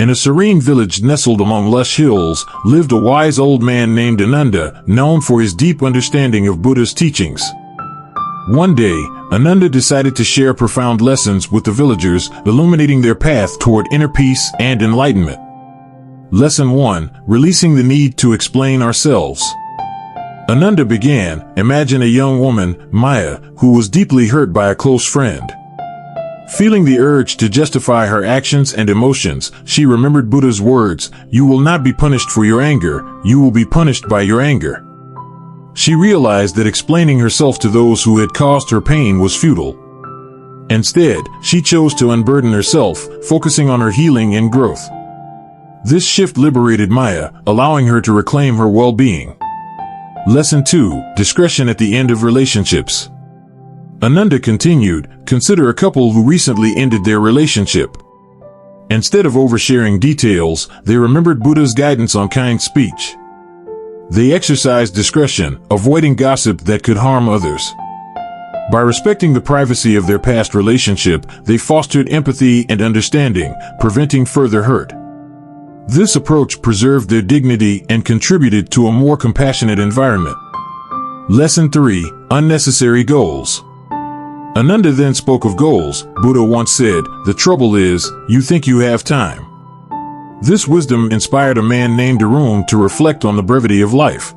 In a serene village nestled among lush hills, lived a wise old man named Ananda, known for his deep understanding of Buddha's teachings. One day, Ananda decided to share profound lessons with the villagers, illuminating their path toward inner peace and enlightenment. Lesson 1. Releasing the need to explain ourselves. Ananda began, imagine a young woman, Maya, who was deeply hurt by a close friend. Feeling the urge to justify her actions and emotions, she remembered Buddha's words, "You will not be punished for your anger, you will be punished by your anger." She realized that explaining herself to those who had caused her pain was futile. Instead, she chose to unburden herself, focusing on her healing and growth. This shift liberated Maya, allowing her to reclaim her well-being. Lesson 2. Discretion at the end of relationships. Ananda continued, consider a couple who recently ended their relationship. Instead of oversharing details, they remembered Buddha's guidance on kind speech. They exercised discretion, avoiding gossip that could harm others. By respecting the privacy of their past relationship, they fostered empathy and understanding, preventing further hurt. This approach preserved their dignity and contributed to a more compassionate environment. Lesson 3. Unnecessary goals. Ananda then spoke of goals. Buddha once said, "The trouble is, you think you have time." This wisdom inspired a man named Arun to reflect on the brevity of life.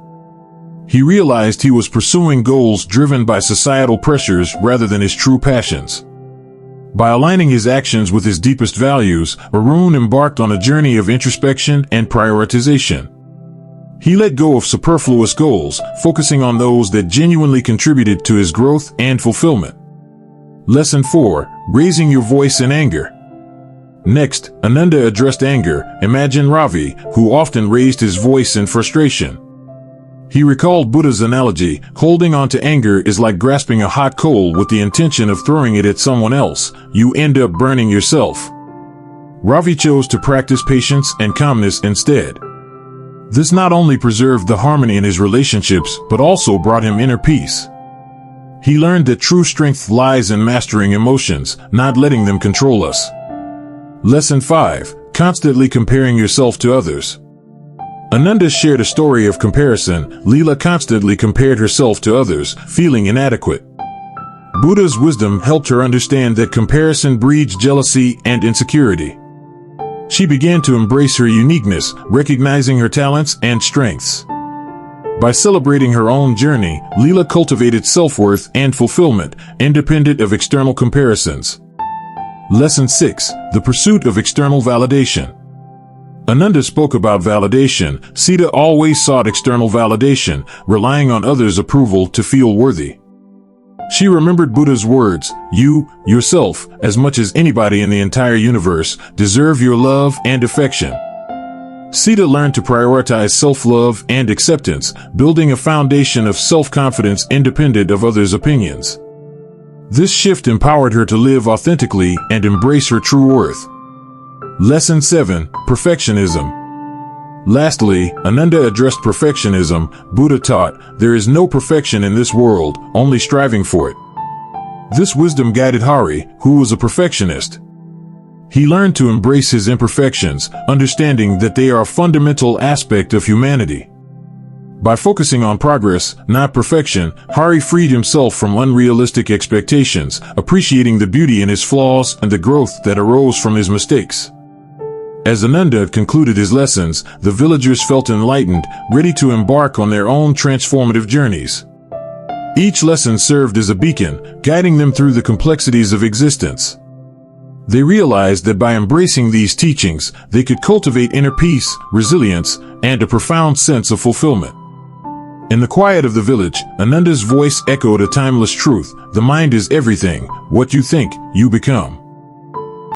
He realized he was pursuing goals driven by societal pressures rather than his true passions. By aligning his actions with his deepest values, Arun embarked on a journey of introspection and prioritization. He let go of superfluous goals, focusing on those that genuinely contributed to his growth and fulfillment. Lesson 4. Raising your voice in anger. Next, Ananda addressed anger. Imagine Ravi, who often raised his voice in frustration. He recalled Buddha's analogy, holding on to anger is like grasping a hot coal with the intention of throwing it at someone else. You end up burning yourself. Ravi chose to practice patience and calmness instead. This not only preserved the harmony in his relationships, but also brought him inner peace. He learned that true strength lies in mastering emotions, not letting them control us. Lesson 5. Constantly comparing yourself to others. Ananda shared a story of comparison. Leela constantly compared herself to others, feeling inadequate. Buddha's wisdom helped her understand that comparison breeds jealousy and insecurity. She began to embrace her uniqueness, recognizing her talents and strengths. By celebrating her own journey, Leela cultivated self-worth and fulfillment, independent of external comparisons. Lesson 6. The pursuit of external validation. Ananda spoke about validation. Sita always sought external validation, relying on others' approval to feel worthy. She remembered Buddha's words, "You, yourself, as much as anybody in the entire universe, deserve your love and affection." Sita learned to prioritize self-love and acceptance, building a foundation of self-confidence independent of others' opinions. This shift empowered her to live authentically and embrace her true worth. Lesson 7. Perfectionism. Lastly, Ananda addressed perfectionism. Buddha taught, there is no perfection in this world, only striving for it. This wisdom guided Hari, who was a perfectionist. He learned to embrace his imperfections, understanding that they are a fundamental aspect of humanity. By focusing on progress, not perfection, Hari freed himself from unrealistic expectations, appreciating the beauty in his flaws and the growth that arose from his mistakes. As Ananda concluded his lessons, the villagers felt enlightened, ready to embark on their own transformative journeys. Each lesson served as a beacon, guiding them through the complexities of existence. They realized that by embracing these teachings, they could cultivate inner peace, resilience, and a profound sense of fulfillment. In the quiet of the village, Ananda's voice echoed a timeless truth. The mind is everything. What you think, you become.